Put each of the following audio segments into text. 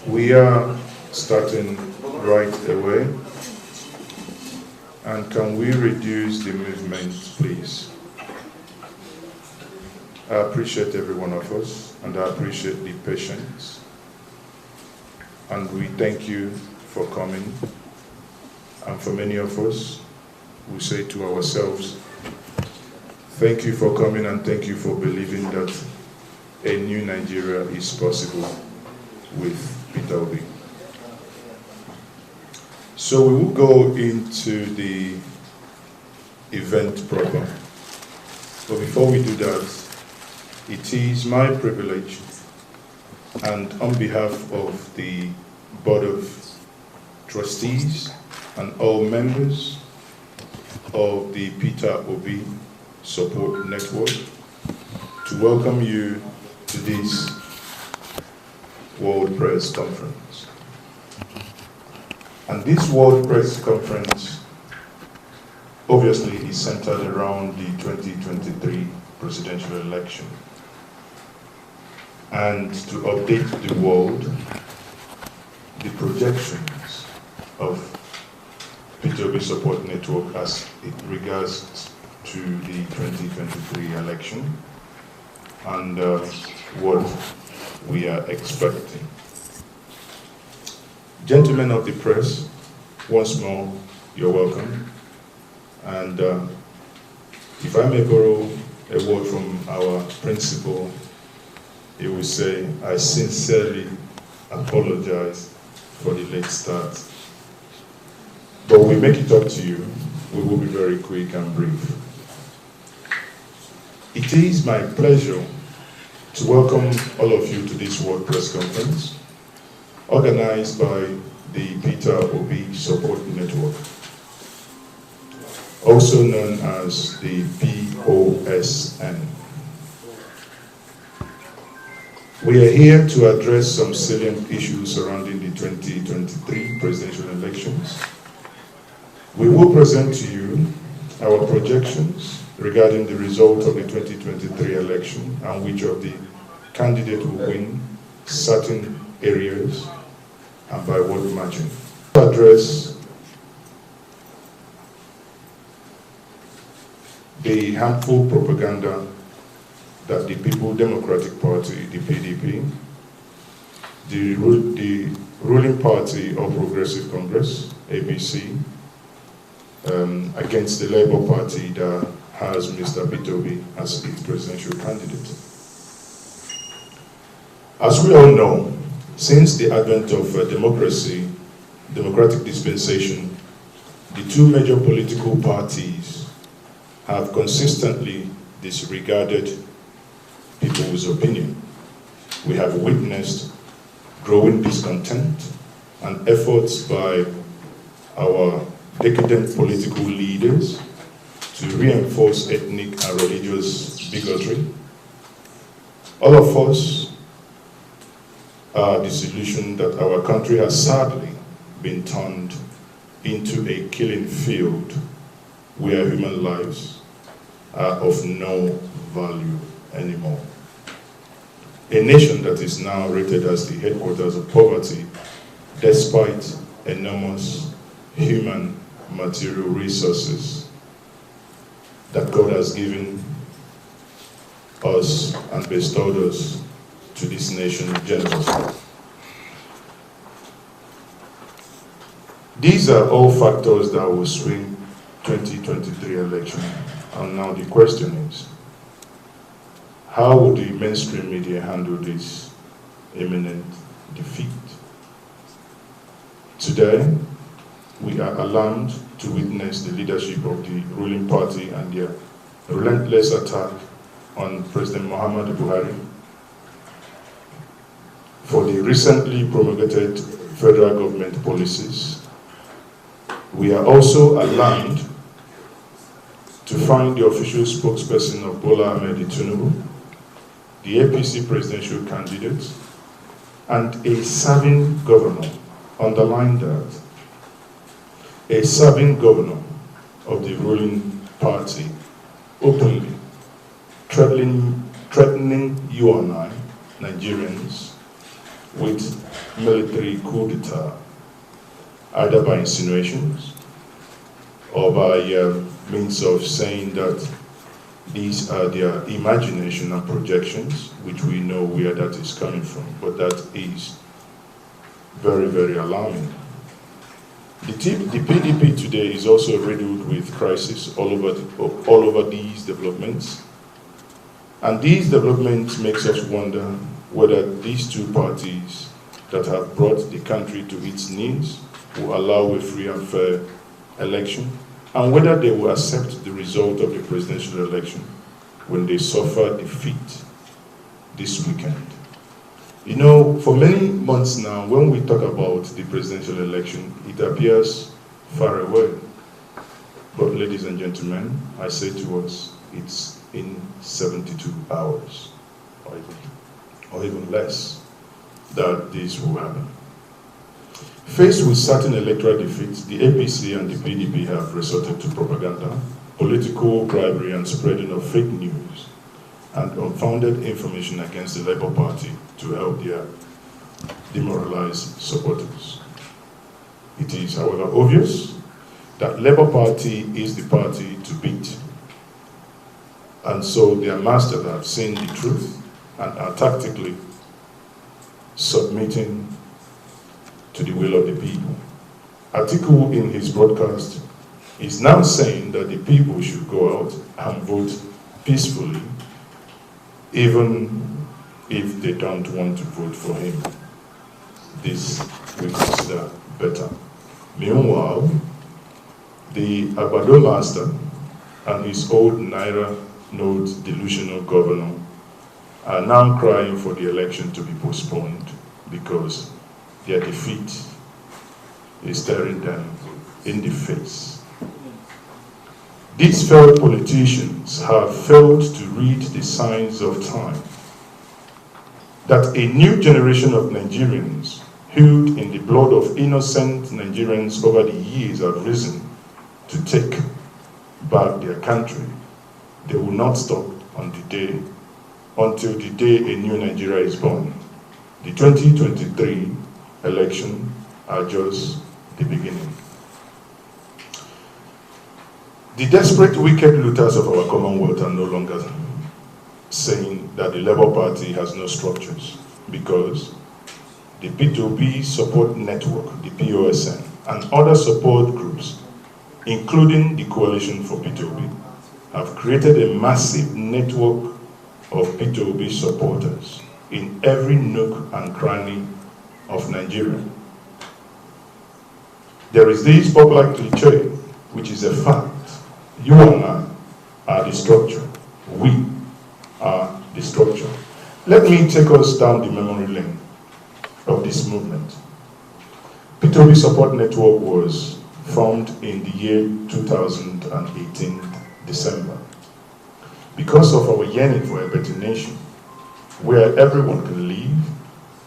We are starting right away. And can we reduce the movement, please? I appreciate every one of us, and I appreciate the patience. And we thank you for coming. And for many of us, we say to ourselves, thank you for coming and thank you for believing that a new Nigeria is possible with Peter Obi. So we will go into the event proper. But before we do that, it is my privilege, and on behalf of the Board of Trustees and all members of the Peter Obi Support Network, to welcome you to this World Press Conference. And this World Press Conference obviously is centered around the 2023 presidential election, and to update the world the projections of Peter Obi Support Network as it regards to the 2023 election and what we are expecting. Gentlemen of the press, once more, you're welcome. And if I may borrow a word from our principal, he will say, I sincerely apologize for the late start. But we make it up to you. We will be very quick and brief. It is my pleasure to welcome all of you to this World Press Conference, organized by the Peter Obi Support Network, also known as the POSN. We are here to address some salient issues surrounding the 2023 presidential elections. We will present to you our projections regarding the result of the 2023 election and which of the candidates will win certain areas and by what margin. To address the harmful propaganda that the People Democratic Party, the PDP, the ruling party of Progressive Congress, APC, against the Labour Party that has Mr. Peter Obi as its presidential candidate. As we all know, since the advent of democratic dispensation, the two major political parties have consistently disregarded people's opinion. We have witnessed growing discontent and efforts by our decadent political leaders to reinforce ethnic and religious bigotry. All of us are disillusioned that our country has sadly been turned into a killing field where human lives are of no value anymore. A nation that is now rated as the headquarters of poverty, despite enormous human material resources that God has given us and bestowed us to this nation generously. These are all factors that will swing 2023 election. And now the question is, how will the mainstream media handle this imminent defeat? Today, we are alarmed to witness the leadership of the ruling party and their relentless attack on President Muhammadu Buhari for the recently promulgated federal government policies. We are also alarmed to find the official spokesperson of Bola Ahmed Tinubu, the APC presidential candidate, and a serving governor, underline that, a serving governor of the ruling party, openly threatening you and I, Nigerians, with military coup d'etat, either by insinuations or by means of saying that these are their imagination and projections, which we know where that is coming from, but that is very, very alarming. The PDP today is also riddled with crisis all over these developments. And these developments makes us wonder whether these two parties that have brought the country to its knees will allow a free and fair election, and whether they will accept the result of the presidential election when they suffer defeat this weekend. You know, for many months now, when we talk about the presidential election, it appears far away. But ladies and gentlemen, I say to us, it's in 72 hours, or even less, that this will happen. Faced with certain electoral defeats, the APC and the PDP have resorted to propaganda, political bribery, and spreading of fake news and unfounded information against the Labour Party to help their demoralized supporters. It is, however, obvious that Labour Party is the party to beat. And so their masters have seen the truth and are tactically submitting to the will of the people. Atiku, in his broadcast, is now saying that the people should go out and vote peacefully, even if they don't want to vote for him. This we consider better. Meanwhile, the Abado master and his old Naira note delusional governor are now crying for the election to be postponed because their defeat is staring them in the face. These failed politicians have failed to read the signs of time, that a new generation of Nigerians, hued in the blood of innocent Nigerians over the years, have risen to take back their country. They will not stop until the day a new Nigeria is born. The 2023 election are just the beginning. The desperate, wicked looters of our Commonwealth are no longer saying that the Labour Party has no structures, because the P2P support network, the POSN, and other support groups, including the Coalition for P2P, have created a massive network of P2P supporters in every nook and cranny of Nigeria. There is this popular cliche, which is a fact. You and I are the structure. We are the structure. Let me take us down the memory lane of this movement. P2P Support Network was formed in the year 2018, December, because of our yearning for a better nation, where everyone can live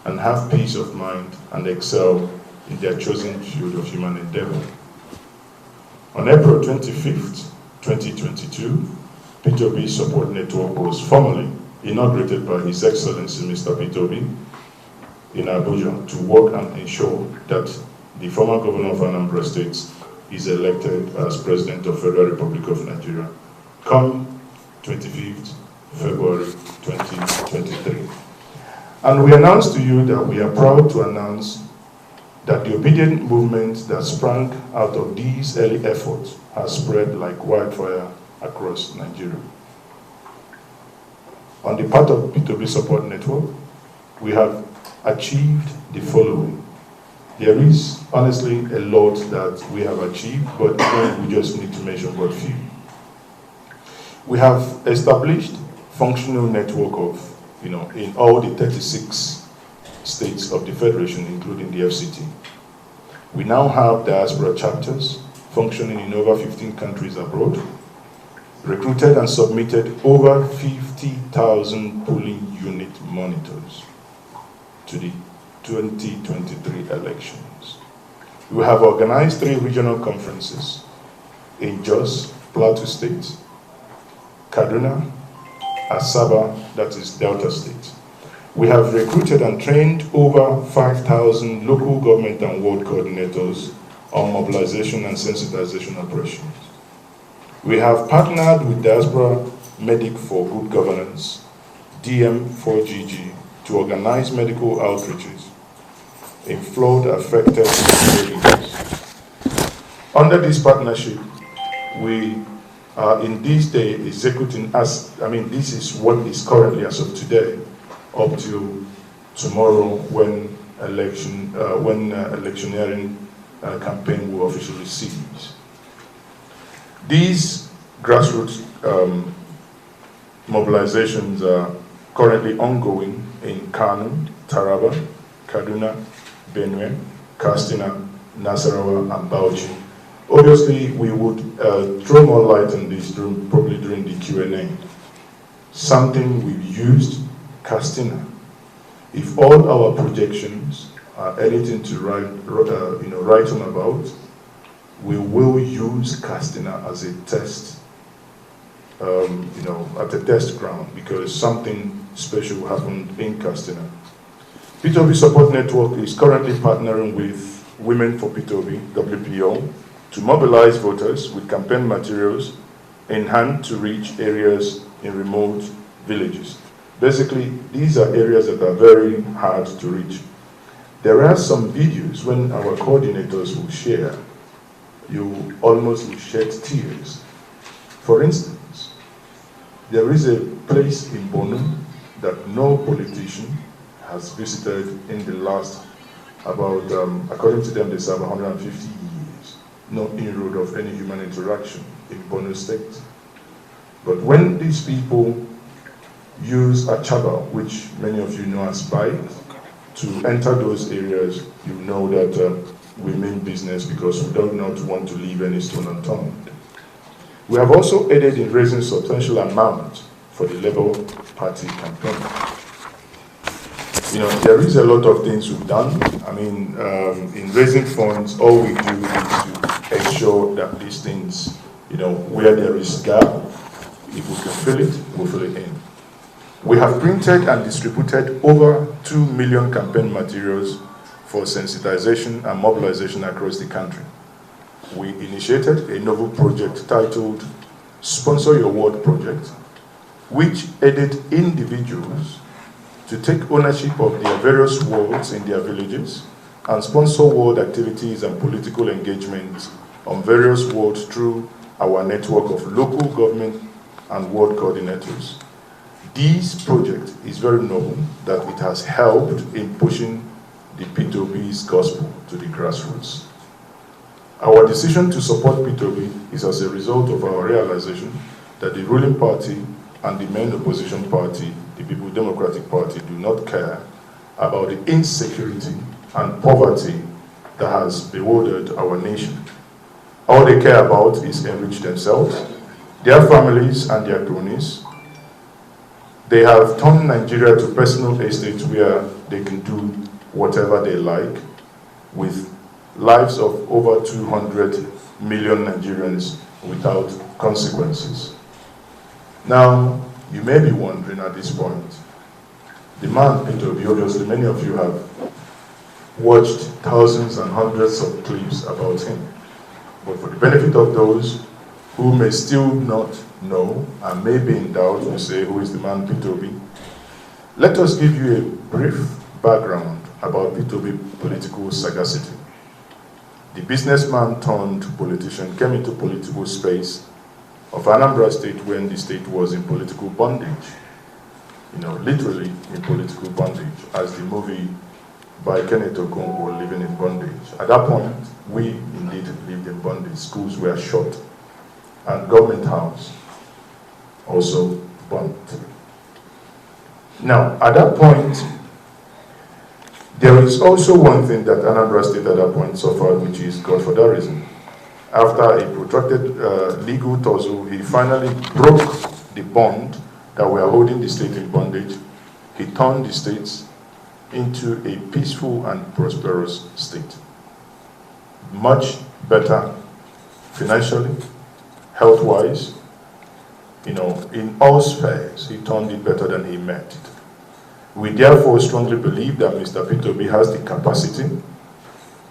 and have peace of mind and excel in their chosen field of human endeavor. On April 25th, 2022, P2P Support Network was formally inaugurated by His Excellency Mr. P2P in Abuja to work and ensure that the former governor of Anambra State is elected as President of Federal Republic of Nigeria come 25th February 2023. And we announce to you that we are proud to announce that the obedient movement that sprang out of these early efforts has spread like wildfire across Nigeria. On the part of P2P Support Network, we have achieved the following. There is honestly a lot that we have achieved, but we just need to mention but few. We have established functional network of, in all the 36 states of the Federation, including the FCT. We now have diaspora chapters functioning in over 15 countries abroad, recruited and submitted over 50,000 polling unit monitors to the 2023 elections. We have organized 3 regional conferences in Jos, Plateau State, Kaduna, Asaba, that is Delta State. We have recruited and trained over 5,000 local government and ward coordinators on mobilization and sensitization operations. We have partnered with Diaspora Medic for Good Governance, DM4GG, to organize medical outreaches in flood-affected areas. Under this partnership, we are in this day executing this is what is currently as of today, up till tomorrow when electioneering campaign will officially cease. These grassroots mobilizations are currently ongoing in Kano, Taraba, Kaduna, Benue, Katsina, Nasarawa, and Bauchi. Obviously, we would throw more light on this probably during the Q&A. Something we've used, Katsina. If all our projections are anything to write on about, we will use Katsina as a test, at a test ground, because something special happened in Katsina. P2B Support Network is currently partnering with Women for P2B, WPO, to mobilize voters with campaign materials in hand to reach areas in remote villages. Basically, these are areas that are very hard to reach. There are some videos when our coordinators will share, you almost will shed tears. For instance, there is a place in Bono that no politician has visited in the last about, according to them, they serve 150 years. No inroad of any human interaction in Bono State. But when these people use Achaba, which many of you know as bike, to enter those areas, you know that we mean business, because we do not want to leave any stone unturned. We have also aided in raising substantial amounts for the Labour Party campaign. There is a lot of things we've done. In raising funds, all we do is to ensure that these things, where there is gap, if we can fill it, we'll fill it in. We have printed and distributed over 2 million campaign materials for sensitization and mobilization across the country. We initiated a novel project titled Sponsor Your Ward Project, which aided individuals to take ownership of their various wards in their villages and sponsor ward activities and political engagement on various wards through our network of local government and ward coordinators. This project is very novel that it has helped in pushing the P2B's gospel to the grassroots. Our decision to support P2B is as a result of our realization that the ruling party and the main opposition party, the People's Democratic Party, do not care about the insecurity and poverty that has bewildered our nation. All they care about is enrich themselves, their families, and their cronies. They have turned Nigeria to personal estates where they can do whatever they like, with lives of over 200 million Nigerians without consequences. Now, you may be wondering at this point, the man P2B, obviously many of you have watched thousands and hundreds of clips about him. But for the benefit of those who may still not know and may be in doubt to say who is the man P2B, let us give you a brief background about P2B political sagacity. The businessman turned politician came into political space of Anambra State when the state was in political bondage. Literally in political bondage, as the movie by Kenneth Okonkwo, Living in Bondage. At that point, we indeed lived in bondage. Schools were shut, and government house also burnt. Now, at that point, there is also one thing that Anambra State at that point suffered, which is godfatherism. After a protracted legal tussle, he finally broke the bond that were holding the state in bondage. He turned the states into a peaceful and prosperous state. Much better financially, health-wise, in all spheres, he turned it better than he met it. We therefore strongly believe that Mr. P2B has the capacity,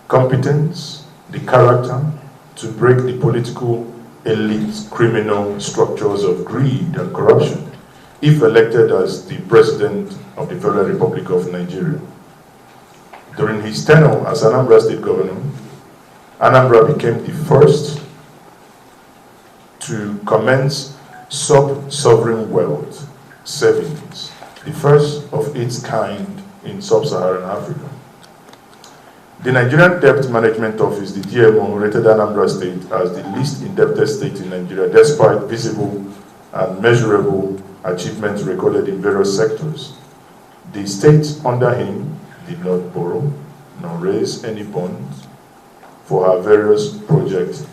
competence, the character to break the political elite criminal structures of greed and corruption if elected as the President of the Federal Republic of Nigeria. During his tenure as Anambra State Governor, Anambra became the first to commence sub-sovereign wealth savings, the first of its kind in sub-Saharan Africa. The Nigerian Debt Management Office, the DMO, rated Anambra State as the least indebted state in Nigeria, despite visible and measurable achievements recorded in various sectors. The state under him did not borrow nor raise any bonds for our various projects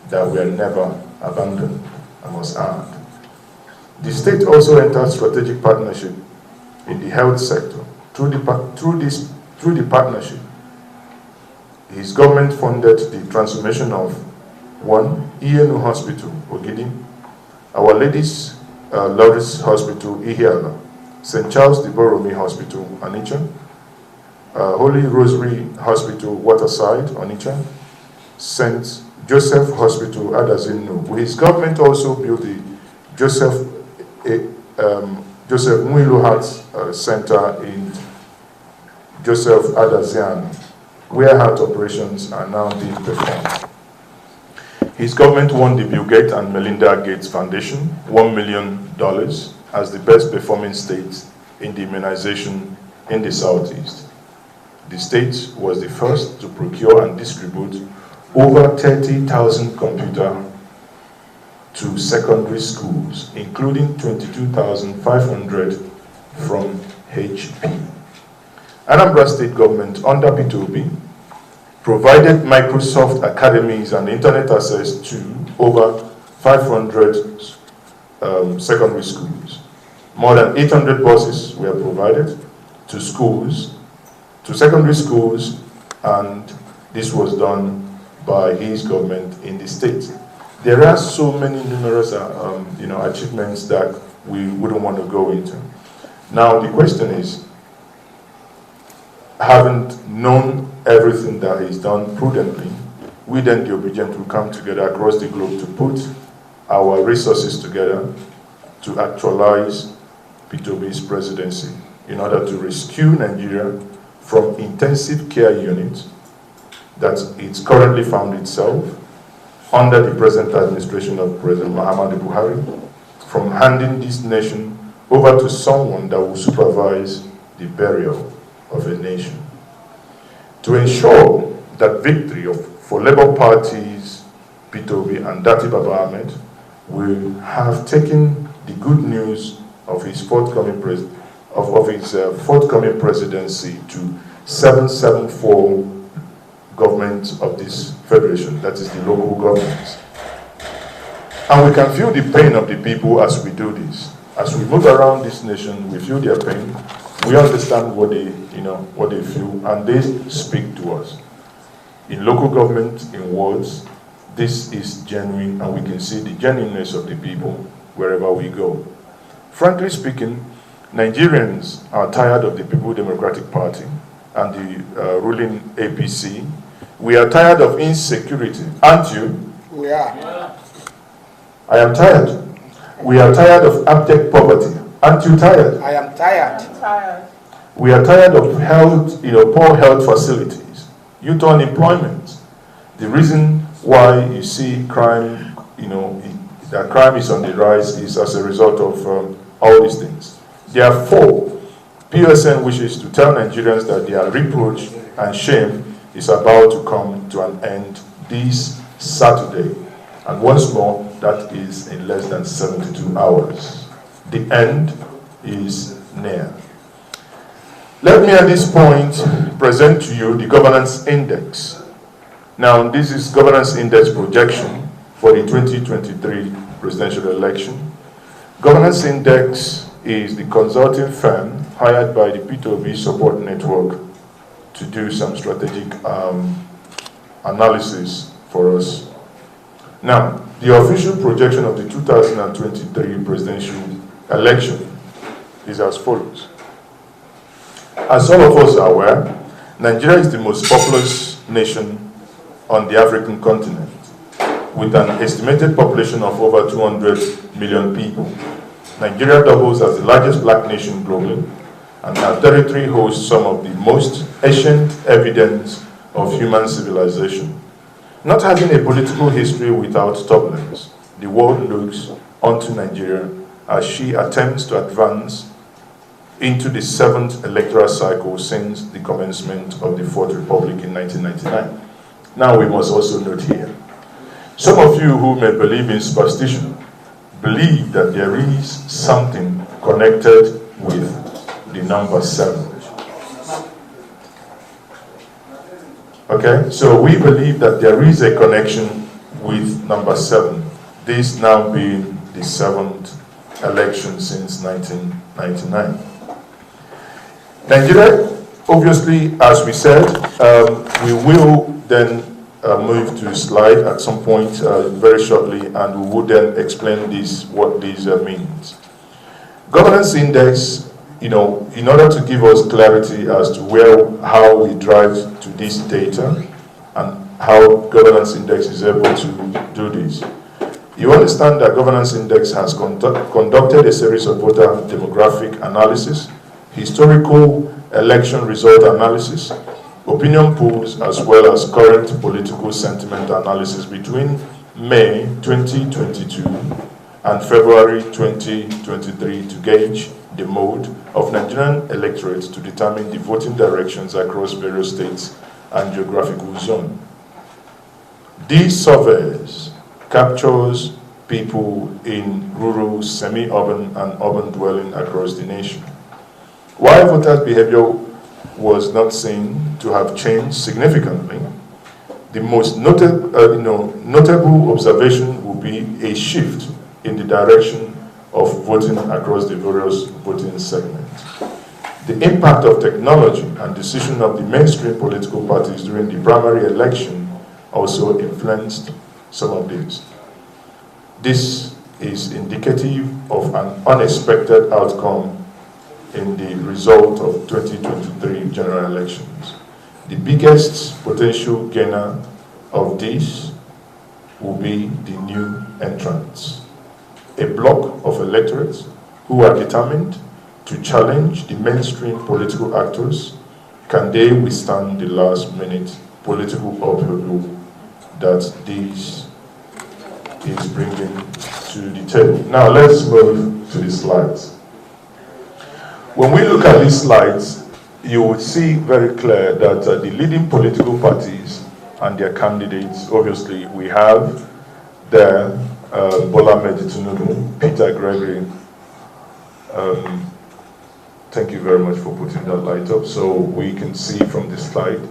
that were never abandoned, I must add. The state also entered strategic partnership in the health sector. Through the partnership, his government funded the transformation of 1. ENU Hospital, Ogidi, Our Lady's Lourdes Hospital, Ihiala, St. Charles de Borromeo Hospital, Onitsha, Holy Rosary Hospital, Waterside, Onitsha, St. Joseph Hospital, Adazinu. His government also built the Joseph Muilu Heart Center in Joseph Adazian, where heart operations are now being performed. His government won the Bill Gates and Melinda Gates Foundation $1 million as the best performing state in the immunization in the Southeast. The state was the first to procure and distribute over 30,000 computers to secondary schools, including 22,500 from HP. Anambra State government under P2B provided Microsoft academies and internet access to over 500 secondary schools. More than 800 buses were provided to schools, to secondary schools, and this was done by his government in the state. There are so many numerous achievements that we wouldn't want to go into. Now the question is, having known everything that is done prudently, we then, the obedient, will come together across the globe to put our resources together to actualize P2B's presidency in order to rescue Nigeria from intensive care unit that it's currently found itself under the present administration of President Muhammadu Buhari, from handing this nation over to someone that will supervise the burial of a nation. To ensure that victory for Labour Party's P2B and Dati Baba Ahmed will have taken the good news of his forthcoming presidency to 774 government of this federation, that is the local governments. And we can feel the pain of the people as we do this. As we move around this nation, we feel their pain. We understand what they feel, and they speak to us. In local government, in words, this is genuine, and we can see the genuineness of the people wherever we go. Frankly speaking, Nigerians are tired of the People Democratic Party and the ruling APC. We are tired of insecurity, aren't you? We are. Yeah. I am tired. We are tired of abject poverty. Aren't you tired? I am tired. I'm tired. We are tired of health, poor health facilities, youth unemployment. The reason why you see crime, that crime is on the rise is as a result of all these things. Therefore, POSN wishes to tell Nigerians that their reproach and shame is about to come to an end this Saturday. And once more, that is in less than 72 hours. The end is near. Let me at this point present to you the governance index. Now, this is governance index projection for the 2023 presidential election. Governance index is the consulting firm hired by the P2B support network to do some strategic analysis for us. Now, the official projection of the 2023 presidential election is as follows. As all of us are aware, Nigeria is the most populous nation on the African continent, with an estimated population of over 200 million people. Nigeria doubles as the largest black nation globally, and our territory hosts some of the most ancient evidence of human civilization. Not having a political history without turbulence, the world looks onto Nigeria as she attempts to advance into the 7th electoral cycle since the commencement of the Fourth Republic in 1999. Now we must also note here, some of you who may believe in superstition believe that there is something connected with the number 7. Okay, so we believe that there is a connection with number 7, this now being the 7th election since 1999. Nigeria, obviously, as we said, we will then move to a slide at some point very shortly, and we will then explain this, what this means. Governance index, in order to give us clarity as to how we drive to this data and how governance index is able to do this. You understand that governance index has conducted a series of voter demographic analysis, historical election result analysis, opinion polls, as well as current political sentiment analysis between May 2022 and February 2023 to gauge the mode of Nigerian electorate to determine the voting directions across various states and geographical zones. These surveys captures people in rural, semi-urban, and urban dwelling across the nation. While voters' behavior was not seen to have changed significantly, the most notable observation will be a shift in the direction of voting across the various voting segments. The impact of technology and decision of the mainstream political parties during the primary election also influenced some of these. This is indicative of an unexpected outcome in the result of 2023 general elections. The biggest potential gainer of this will be the new entrants, a block of electorates who are determined to challenge the mainstream political actors. Can they withstand the last-minute political upheaval that this is bringing to the table? Now let's move to the slides. When we look at these slides, you will see very clear that the leading political parties and their candidates, obviously we have there Bola Ahmed Tinubu, Peter Gregory. Thank you very much for putting that light up so we can see from this slide.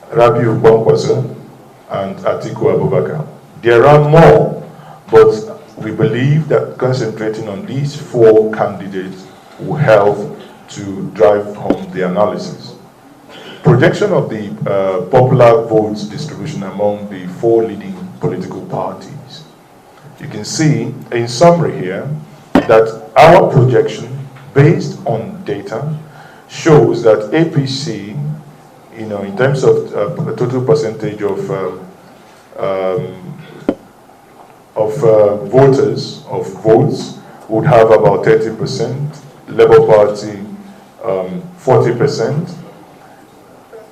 Rabiu Kwankwaso and Atiku Abubakar. There are more, but we believe that concentrating on these 4 candidates will help to drive home the analysis. Projection of the popular votes distribution among the 4 leading political parties. You can see in summary here that our projection based on data shows that APC, in terms of total percentage of votes would have about 30%, Labour Party 40%,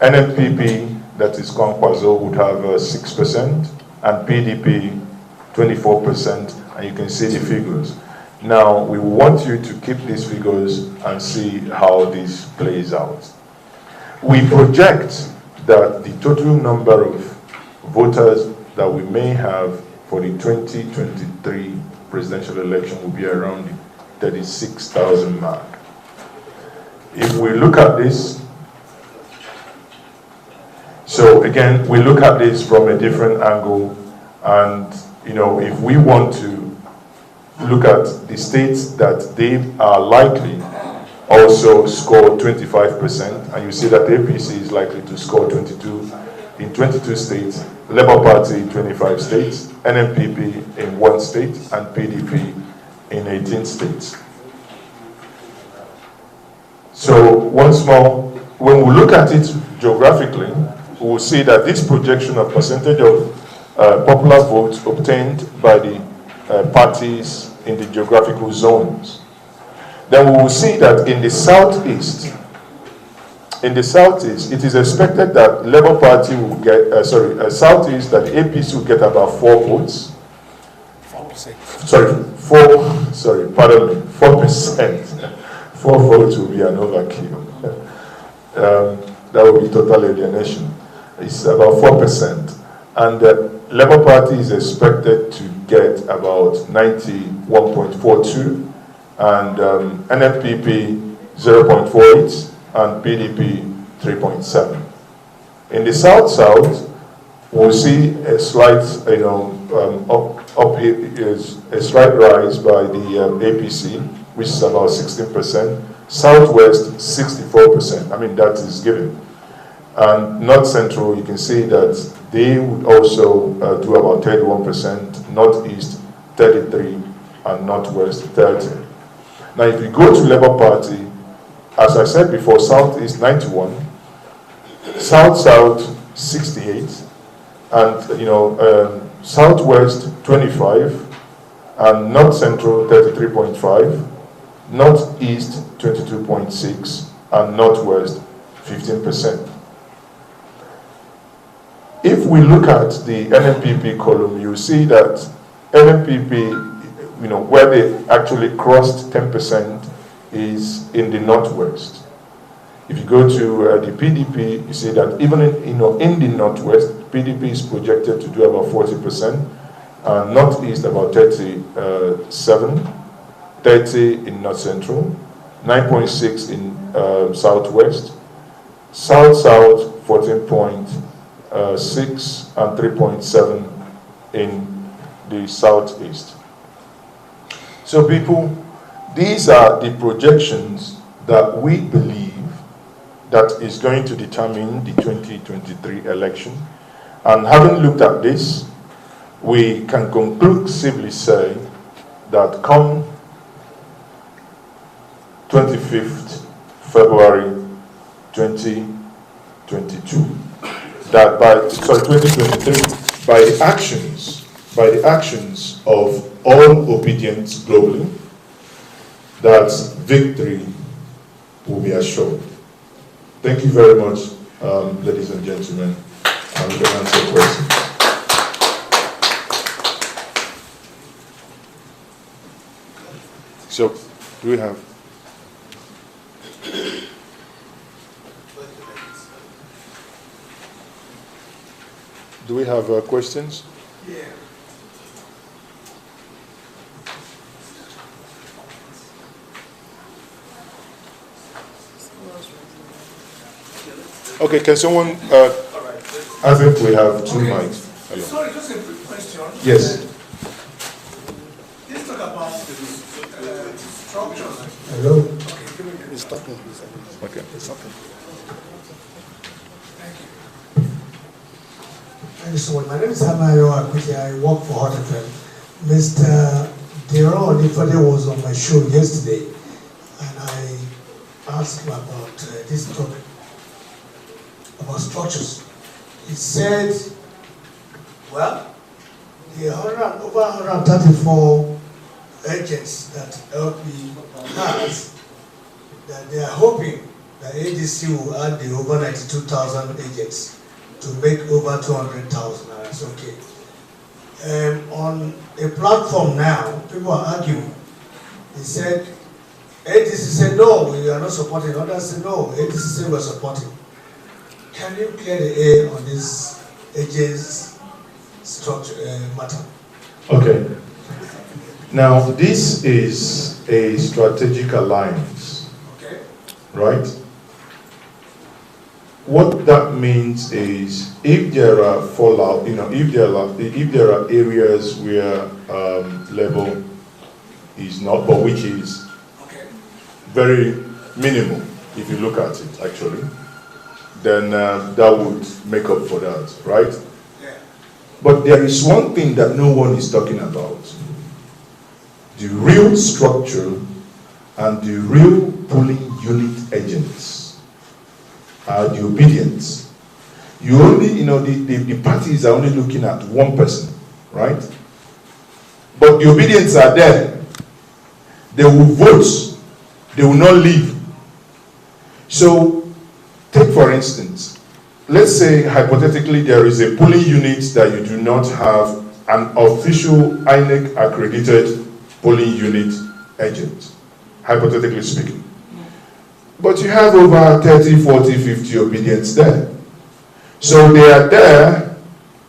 NNPP, that is Kwankwaso, would have 6%, and PDP 24%, and you can see the figures. Now, we want you to keep these figures and see how this plays out. We project that the total number of voters that we may have for the 2023 presidential election will be around the 36,000 mark. If we look at this, so again, we look at this from a different angle, and if we want to look at the states that they are likely also score 25%, and you see that APC is likely to score 22 in 22 states, Labour Party in 25 states, NNPP in 1 state, and PDP in 18 states. So once more, when we look at it geographically, we will see that this projection of percentage of popular votes obtained by the parties in the geographical zones. Then we will see that in the southeast, it is expected that Labour Party will get, southeast, that the APC will get about 4 votes. 4%. 4%. 4 votes will be an overkill. That will be total alienation. It's about 4%. And the Labour Party is expected to get about 91.42, and NMPP 0.48, and PDP 3.7. In the south, we'll see a slight, a slight rise by the APC, which is about 16%. Southwest, 64%. I mean, that is given. And North Central, you can see that they would also do about 31%, Northeast 33%, and Northwest 30%. Now, if you go to Labour Party, as I said before, Southeast 91%, South 68%, and Southwest 25%, and North Central 33.5%, Northeast 22.6%, and Northwest 15%. If we look at the NMPP column, you see that NMPP, where they actually crossed 10% is in the Northwest. If you go to the PDP, you see that even in the Northwest, PDP is projected to do about 40%, and Northeast about 37%, 30% in North Central, 9.6% in Southwest, South 14.6%, and 3.7% in the Southeast. So people, these are the projections that we believe that is going to determine the 2023 election. And having looked at this, we can conclusively say that come 25th February 2022, that by 2023, by the actions of all obedience globally, that victory will be assured. Thank you very much, ladies and gentlemen. And we can answer questions. So, do we have? Do we have questions? Yeah. Okay, can someone, I think we have 2 mics. Hello. Sorry, just a quick question. Yes. Let's talk about structures. Hello? Okay, He's talking. Okay. He's talking. thank you. Thank you so much. My name is Hamayo Akwiti. I work for Hot FM. Mr. Deron Onifade was on my show yesterday, and I asked him about this topic, about structures. He said, well, the over 134 agents that LP has, that they are hoping that ADC will add the over 92,000 agents to make over 200,000, and that's okay. On a platform now, people are arguing. They said, ADC said, no, we are not supporting. Others said, no, ADC said we're supporting. Can you clear the air on this agents structure matter? Okay. Now, this is a strategic alliance, Okay. right? What that means is, if there are fallout, if there are areas where level is not, but which is very minimal, if you look at it actually, then that would make up for that, right? Yeah. But there is one thing that no one is talking about: the real structure and the real pulling unit agents are the obedience. You only, the parties are only looking at one person, right? But the obedience are there. They will vote. They will not leave. So, take for instance, let's say hypothetically there is a polling unit that you do not have an official INEC accredited polling unit agent, hypothetically speaking. But you have over 30, 40, 50 obedience there. So they are there,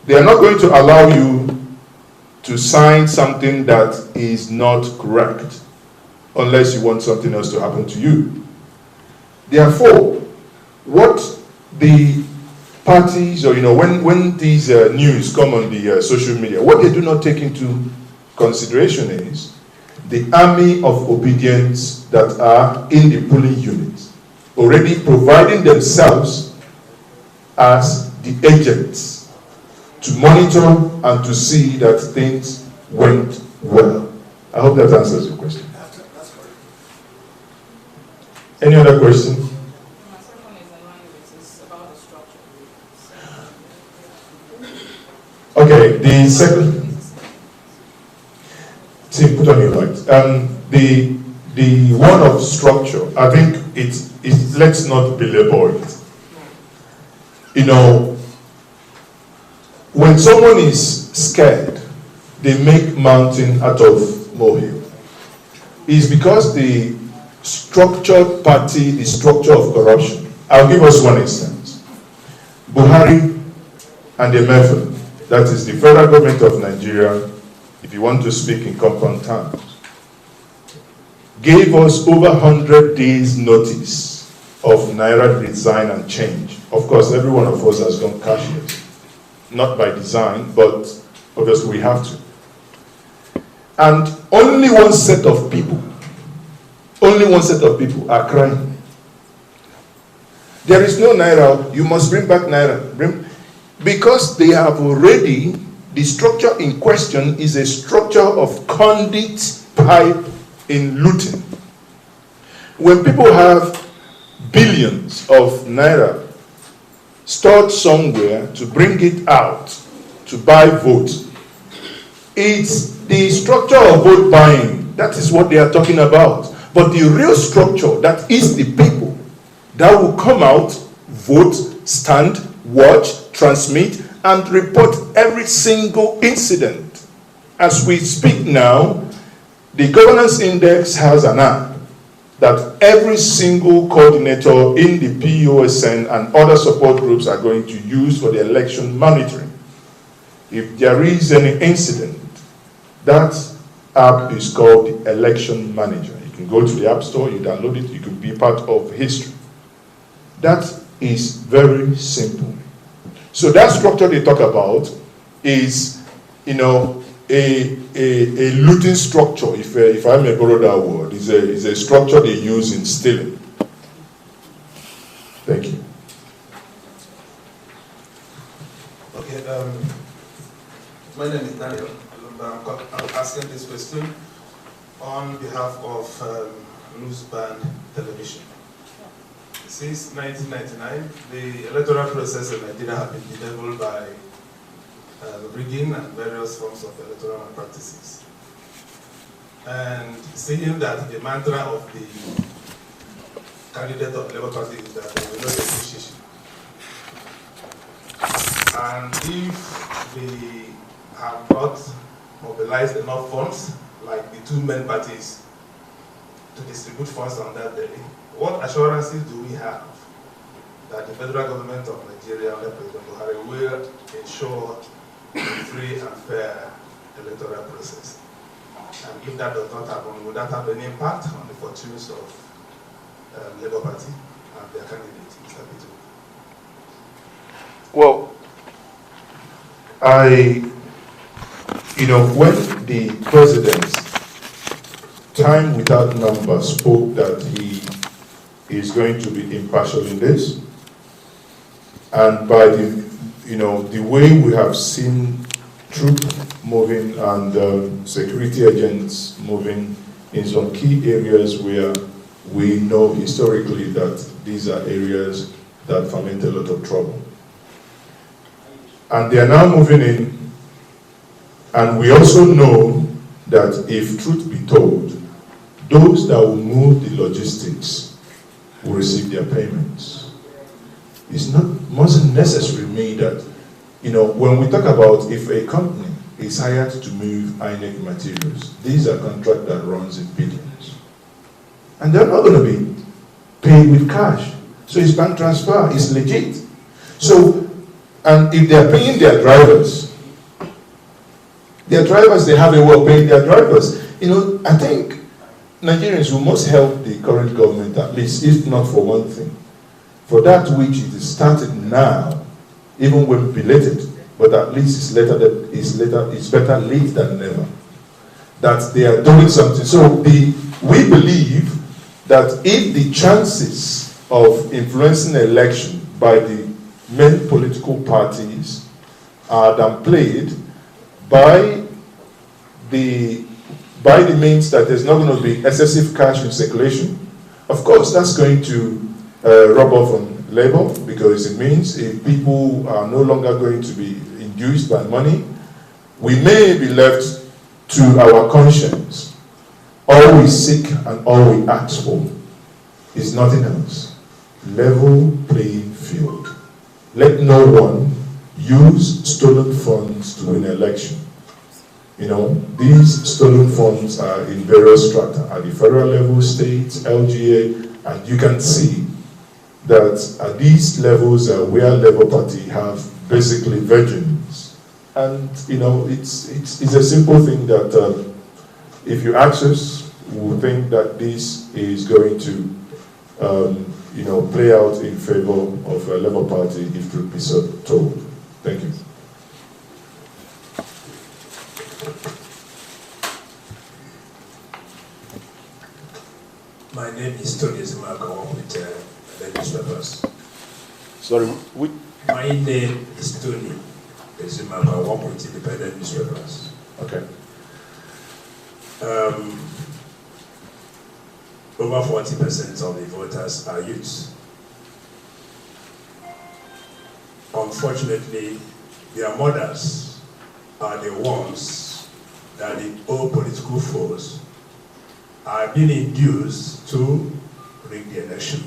they are not going to allow you to sign something that is not correct, unless you want something else to happen to you. Therefore, what the parties, or when these news come on the social media, what they do not take into consideration is the army of obedience that are in the polling units, already providing themselves as the agents to monitor and to see that things went well. I hope that answers your question. That's correct. Any other question? My second one is in line with this about the structure. Okay, the second. See, put on your light. The one of structure, I think it's let's not belabor it. When someone is scared, they make mountain out of molehill. It's because the structured party, the structure of corruption. I'll give us one instance. Buhari and the MFN, that is the federal government of Nigeria, if you want to speak in compound terms, gave us over 100 days notice of Naira design and change. Of course, every one of us has gone cashless. Not by design, but obviously we have to. And only one set of people are crying. There is no Naira, you must bring back Naira. Because they have already, the structure in question is a structure of conduit pipe in looting. When people have billions of Naira stored somewhere to bring it out to buy votes, it's the structure of vote buying. That is what they are talking about. But the real structure, that is the people that will come out, vote, stand, watch, transmit, and report every single incident. As we speak now, the governance index has an app that every single coordinator in the POSN and other support groups are going to use for the election monitoring. If there is any incident, that app is called the Election Manager. You can go to the App Store, you download it, you can be part of history. That is very simple. So that structure they talk about is, a looting structure, if I may borrow that word, is a structure they use in stealing. Thank you. Okay, my name is Daniel. I'm asking this question on behalf of Loose Band Television. Since 1999, the electoral process in Nigeria has been bedeviled by rigging and various forms of electoral malpractices. And seeing that the mantra of the candidate of the Labour Party is that there will be no negotiation. And if they have not mobilized enough funds, like the two main parties, to distribute funds on that day, what assurances do we have that the federal government of Nigeria under President Buhari will ensure a free and fair electoral process? And if that does not happen, will that have any impact on the fortunes of Labour Party and their candidate, Mr. Pitu? Well, when the president, time without number, spoke that he is going to be impartial in this, and by the way we have seen troops moving and security agents moving in some key areas where we know historically that these are areas that ferment a lot of trouble. And they are now moving in, and we also know that if truth be told, those that will move the logistics will receive their payments. It's not mustn't necessarily mean that, when we talk about if a company is hired to move INEC materials, these are contracts that runs in billions. And they're not going to be paid with cash. So it's bank transfer, it's legit. So, and if they're paying their drivers, they have a way of paying their drivers. I think Nigerians will must help the current government, at least, if not for one thing. For that which it is started now, even when belated, but at least it's better late than never, that they are doing something. So we believe that if the chances of influencing election by the main political parties are downplayed by the means that there's not going to be excessive cash in circulation, of course that's going to rub off on labor, because it means if people are no longer going to be induced by money, we may be left to our conscience. All we seek and all we ask for is nothing else. Level playing field. Let no one use stolen funds to win an election. These stolen funds are in various strata, at the federal level, states, LGA, and you can see that at these levels where Labour Party have basically virgins. And, it's a simple thing that if you ask us, we think that this is going to, play out in favor of a Labour Party if truth be so told. Thank you. My name is Tony Zimaka. I work with the newspapers. Sorry, My name is Tony Zimaka. I work with independent newspapers. Okay. Over 40% of the voters are youths. Unfortunately, their mothers are the ones that the old political force are being induced to rig the election.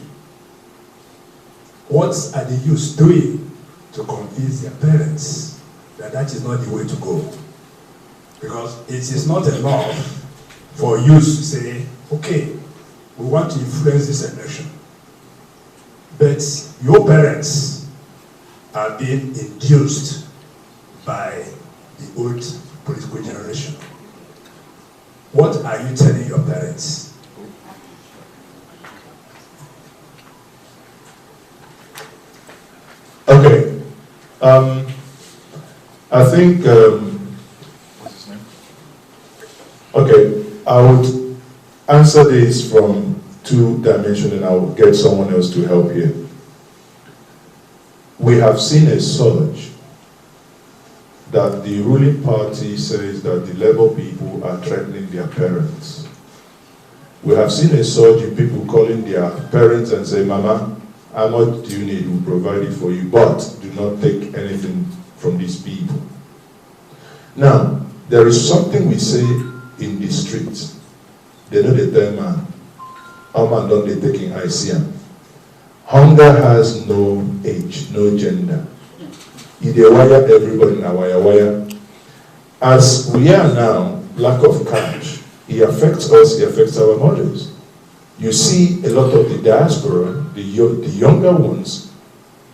What are the youths doing to convince their parents that that is not the way to go? Because it is not enough for youths to say, okay, we want to influence this election, but your parents are being induced by the old political generation. What are you telling your parents? Okay. I think, what's his name? Okay, I would answer this from two dimensions and I will get someone else to help here. We have seen a surge that the ruling party says that the Labour people are threatening their parents. We have seen a surge in people calling their parents and say, Mama, how much do you need? We'll provide it for you, but do not take anything from these people. Now, there is something we say in the streets. They know the third man. How man don't they taking ICM? Hunger has no age, no gender. If they wire everybody in a wire. As we are now, lack of cash, it affects us, it affects our mothers. You see a lot of the diaspora, the younger ones,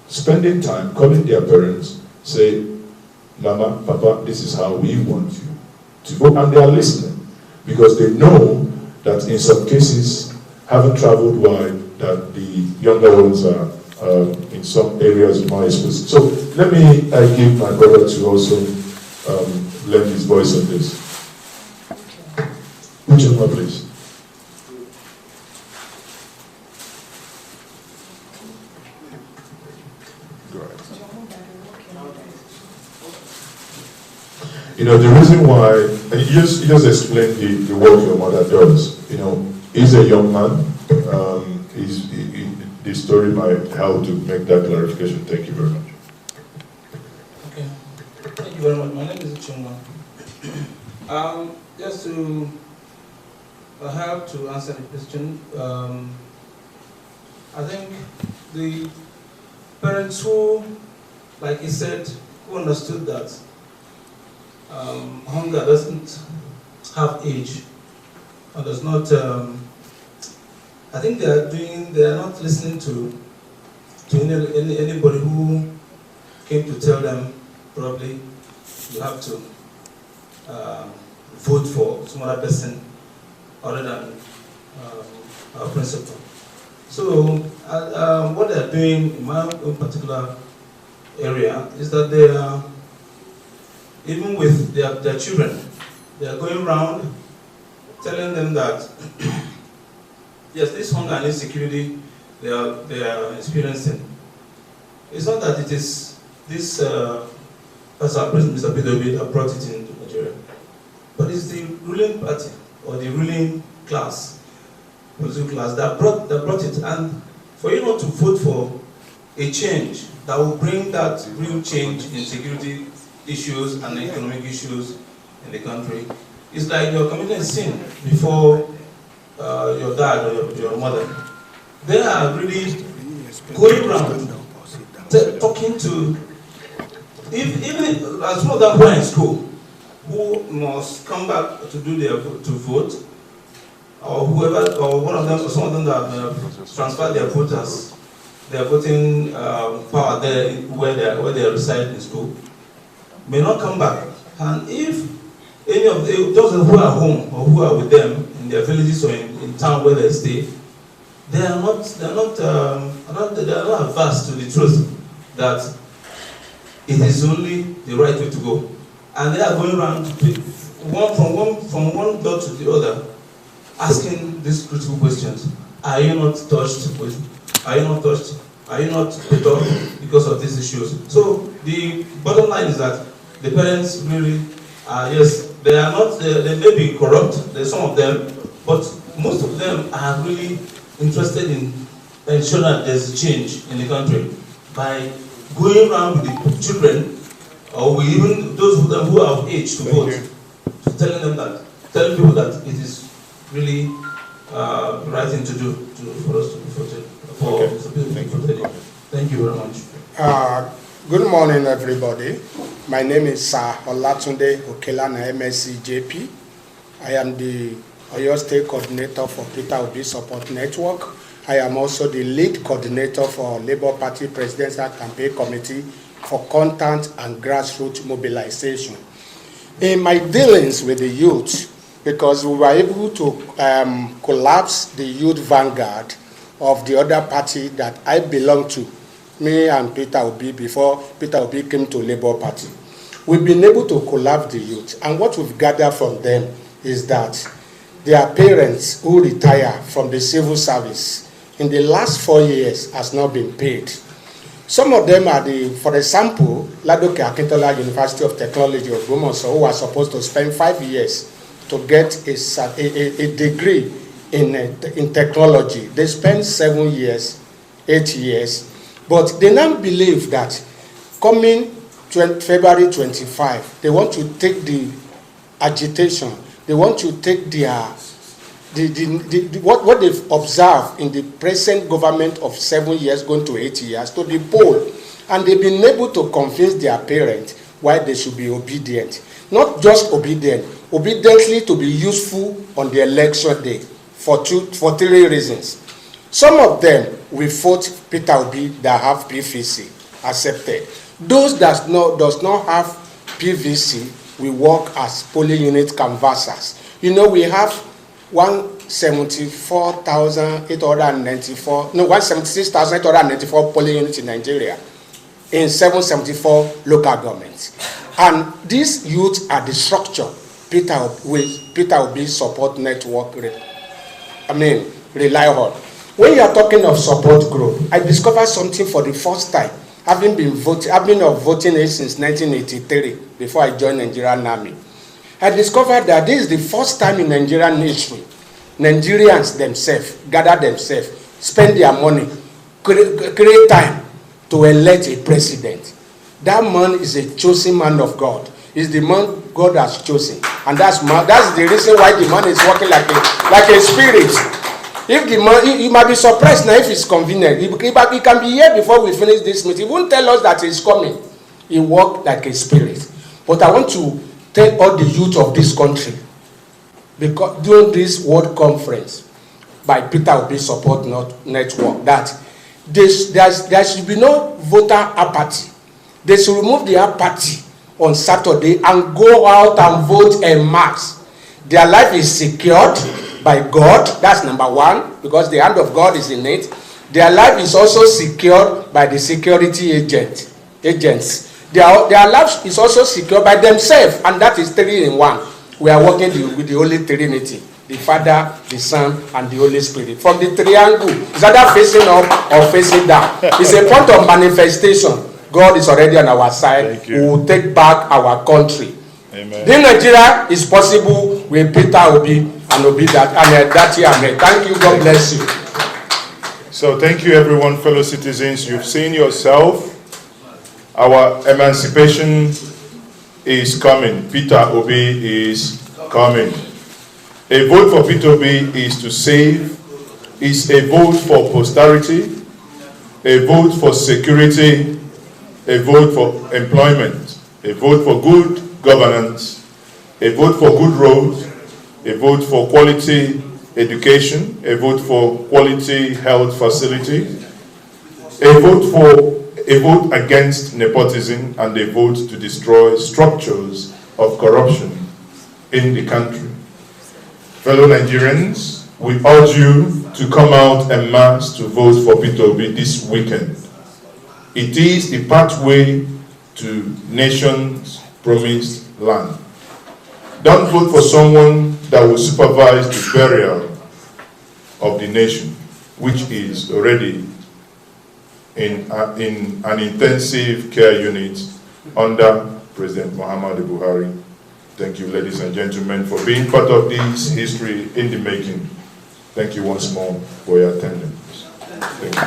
spending time calling their parents, say, Mama, Papa, this is how we want you to go. And they are listening because they know that in some cases, having traveled wide, that the younger ones are in some areas more exposed. So let me give my brother to also lend his voice on this. Which one, please? The reason why, and you just explained the work your mother does. He's a young man. the story might help to make that clarification. Thank you very much. Okay. Thank you very much. My name is Chungwa. Just to help to answer the question, I think the parents who, like he said, who understood that hunger doesn't have age and does not, I think they are not listening to anybody who came to tell them probably you have to vote for some other person other than our principal. So what they are doing in my own particular area is that they are, even with their children, they are going around telling them that yes, this hunger and insecurity they are experiencing. It's not that it is this as our president Mr. PDP that brought it into Nigeria, but it's the ruling party or the ruling class, political class that brought it. And for you not to vote for a change that will bring that real change in security issues and economic issues in the country, it's like you're committing a sin before your dad or your mother. They are really going around talking to, even as some of them who are in school, who must come back to do to vote, or whoever, or one of them, or some of them that have transferred their voters, their voting power there where they reside in school, may not come back. And if any of those who are home or who are with them in their villages or in town where they stay, they are not averse to the truth that it is only the right way to go, and they are going around from one door to the other, asking these critical questions: are you not touched? Are you not touched? Are you not put off because of these issues? So the bottom line is that the parents really, yes, they are not. They may be corrupt. There's some of them, but most of them are really interested in ensuring that there's a change in the country by going around with the children, or with even those of them who are of age to vote, to telling people that it is really the right thing to do for us to be voted for. Thank you very much. Good morning, everybody. My name is Sir Olatunde Okelana, MSc JP. I am the Oyo State Coordinator for Peter Obi Support Network. I am also the lead coordinator for Labour Party Presidential Campaign Committee for Content and Grassroots Mobilization. In my dealings with the youth, because we were able to collapse the youth vanguard of the other party that I belong to, me and Peter Obi, before Peter Obi came to Labour Party. We've been able to collapse the youth, and what we've gathered from them is that their parents who retire from the civil service in the last 4 years has not been paid. Some of them are for example, Ladoke Akintola University of Technology of Ogbomoso, who are supposed to spend 5 years to get a degree in technology. They spend 7 years, 8 years, but they now believe that coming February 25, they want to take the agitation, they want to take their what they've observed in the present government of 7 years going to 8 years to the poll, and they've been able to convince their parents why they should be obedient. Not just obedient, obediently to be useful on the election day for 3 reasons. Some of them will vote Peter Obi that have PVC accepted. Those that does not have PVC will work as polling unit canvassers. You know, we have 176,894 polling units in Nigeria in 774 local governments. And these youths are the structure Peter Obi support network rely on. When you are talking of support group, I discovered something for the first time. I've been of voting age since 1983 before I joined Nigerian Army. I discovered that this is the first time in Nigerian history Nigerians themselves gather themselves spend their money, create time to elect a president. That man is a chosen man of God. Is the man God has chosen, and that's the reason why the man is working like a spirit. If the man, you might be surprised now if it's convenient. He can be here before we finish this meeting. He won't tell us that he's coming. He worked like a spirit. But I want to tell all the youth of this country, because during this World Conference by Peter Obi Support Network, that there should be no voter apathy. They should remove the apathy on Saturday and go out and vote en masse. Their life is secured by God. That's number one, because the hand of God is in it. Their life is also secured by the security agents. Their life is also secured by themselves, and that is 3 in 1. We are working with the Holy Trinity, the Father, the Son, and the Holy Spirit. From the triangle, is either facing up or facing down. It's a point of manifestation. God is already on our side. We will take back our country. Amen. Then Nigeria is possible with Peter Obi and Obi that year. Thank you. God bless you. So thank you, everyone, fellow citizens. You've seen yourself. Our emancipation is coming. Peter Obi is coming. A vote for Peter Obi is to save. Is a vote for posterity. A vote for security. A vote for employment, a vote for good governance, a vote for good roads, a vote for quality education, a vote for quality health facilities, a vote against nepotism, and a vote to destroy structures of corruption in the country. Fellow Nigerians, we urge you to come out en masse to vote for Peter Obi this weekend. It is the pathway to nation's promised land. Don't vote for someone that will supervise the burial of the nation, which is already in an intensive care unit under President Muhammadu Buhari. Thank you, ladies and gentlemen, for being part of this history in the making. Thank you once more for your attendance. Thank you.